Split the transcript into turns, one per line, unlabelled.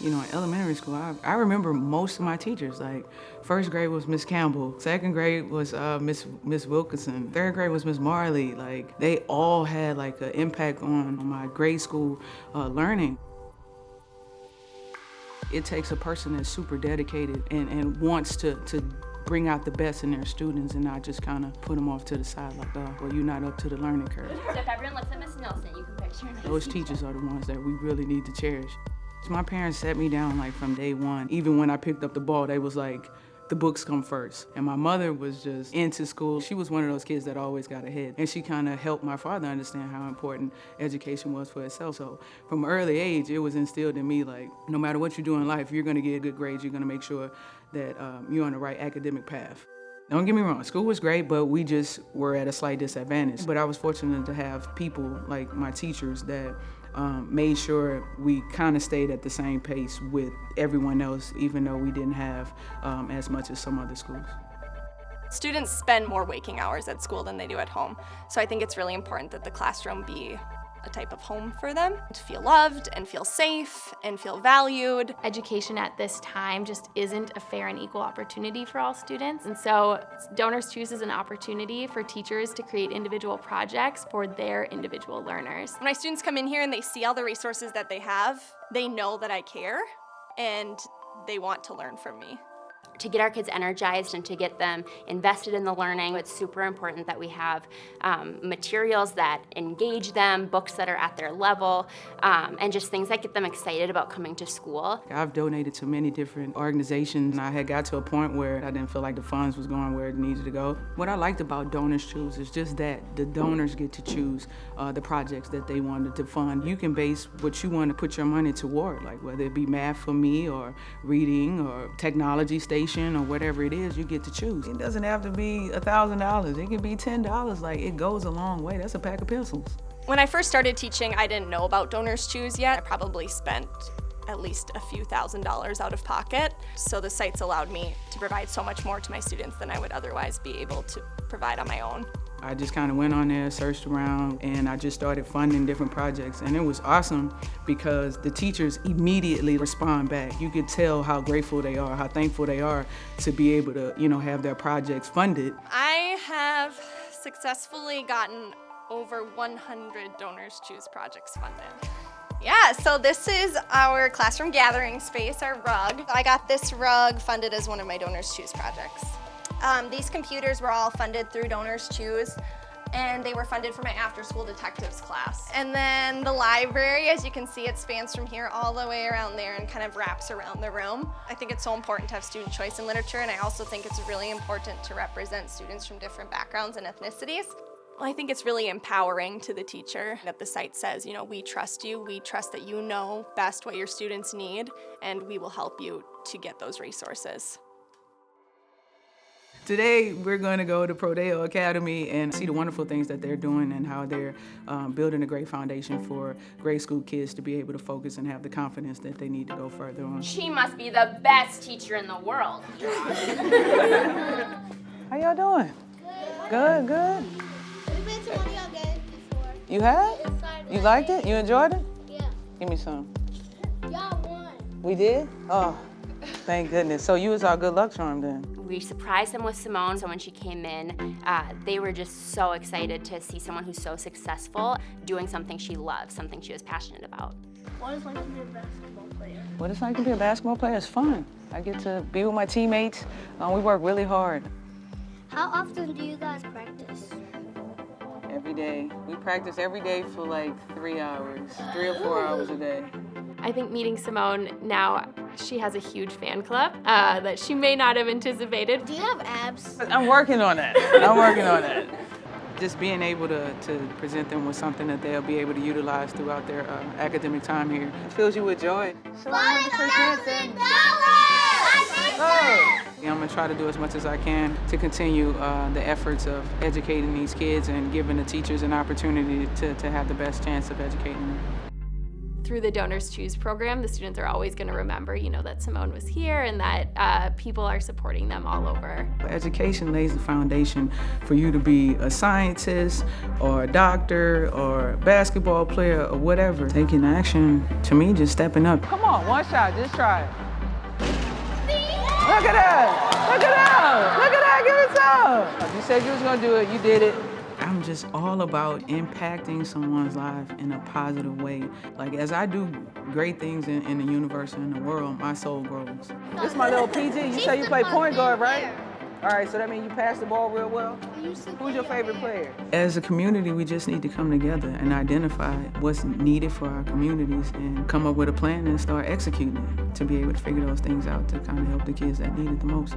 You know, in elementary school, I remember most of my teachers. Like, first grade was Miss Campbell, second grade was Miss Wilkinson, third grade was Miss Marley. Like, they all had like an impact on my grade school learning. It takes a person that's super dedicated and wants to bring out the best in their students and not just kind of put them off to the side like, oh, well, you're not up to the learning curve.
So if everyone looks at Miss Nelson, you can picture her.
Those teachers are the ones that we really need to cherish. My parents set me down like from day one. Even when I picked up the ball, they was like, the books come first. And my mother was just into school. She was one of those kids that always got ahead. And she kind of helped my father understand how important education was for itself. So from an early age, it was instilled in me like, no matter what you do in life, you're gonna get good grades. You're gonna make sure that you're on the right academic path. Don't get me wrong, school was great, but we just were at a slight disadvantage. But I was fortunate to have people like my teachers that made sure we kind of stayed at the same pace with everyone else, even though we didn't have as much as some other schools.
Students spend more waking hours at school than they do at home, so I think it's really important that the classroom be a type of home for them, to feel loved and feel safe and feel valued.
Education at this time just isn't a fair and equal opportunity for all students, and so DonorsChoose is an opportunity for teachers to create individual projects for their individual learners.
When my students come in here and they see all the resources that they have, they know that I care and they want to learn from me.
To get our kids energized and to get them invested in the learning, it's super important that we have materials that engage them, books that are at their level, and just things that get them excited about coming to school.
I've donated to many different organizations, and I had got to a point where I didn't feel like the funds was going where it needed to go. What I liked about DonorsChoose is just that the donors get to choose the projects that they wanted to fund. You can base what you want to put your money toward, like whether it be math for me or reading or technology station or whatever it is, you get to choose. It doesn't have to be $1,000. It can be $10. Like, it goes a long way. That's a pack of pencils.
When I first started teaching, I didn't know about DonorsChoose yet. I probably spent at least a few $1,000s out of pocket. So the sites allowed me to provide so much more to my students than I would otherwise be able to provide on my own.
I just kind of went on there, searched around, and I just started funding different projects. And it was awesome because the teachers immediately respond back. You could tell how grateful they are, how thankful they are to be able to, you know, have their projects funded.
I have successfully gotten over 100 DonorsChoose projects funded. Yeah, so this is our classroom gathering space, our rug. I got this rug funded as one of my DonorsChoose projects. These computers were all funded through DonorsChoose, and they were funded for my after-school detectives class. And then the library, as you can see, it spans from here all the way around there and kind of wraps around the room. I think it's so important to have student choice in literature, and I also think it's really important to represent students from different backgrounds and ethnicities. Well, I think it's really empowering to the teacher that the site says, you know, we trust you, we trust that you know best what your students need, and we will help you to get those resources.
Today, we're going to go to Prodeo Academy and see the wonderful things that they're doing and how they're building a great foundation for grade school kids to be able to focus and have the confidence that they need to go further on.
She must be the best teacher in the world.
How y'all doing? Good, good.
We've been to one of y'all games before.
You have?
Inside
You liked it? You enjoyed it?
Yeah.
Give me some.
Y'all won.
We did? Oh, thank goodness. So you was our good luck charm then.
We surprised them with Seimone, so when she came in, they were just so excited to see someone who's so successful doing something she loves, something she was passionate about.
What is it like to be a basketball player?
What it's like to be a basketball player is fun. I get to be with my teammates. We work really hard.
How often do you guys practice?
Every day. We practice every day for like 3 hours, 3 or 4 hours a day.
I think meeting Seimone now, she has a huge fan club that she may not have anticipated.
Do you have abs?
I'm working on that. I'm working on that. Just being able to present them with something that they'll be able to utilize throughout their academic time here. It fills you with joy.
$5,000!
I'm going to try to do as much as I can to continue the efforts of educating these kids and giving the teachers an opportunity to have the best chance of educating them.
through the DonorsChoose program, the students are always going to remember, that Seimone was here and that people are supporting them all over.
Education lays the foundation for you to be a scientist or a doctor or a basketball player or whatever. Taking action, to me, just stepping up.
Come on, one shot, just try it. Look at that! Look at that! Look at that! Give it some! You said you was gonna do it, you did it.
I'm just all about impacting someone's life in a positive way. Like, as I do great things in the universe and in the world, my soul grows.
This is my little PG. You say you play point guard, right? All right, so that means you pass the ball real well? Who's your favorite player?
As a community, we just need to come together and identify what's needed for our communities and come up with a plan and start executing it to be able to figure those things out to kind of help the kids that need it the most.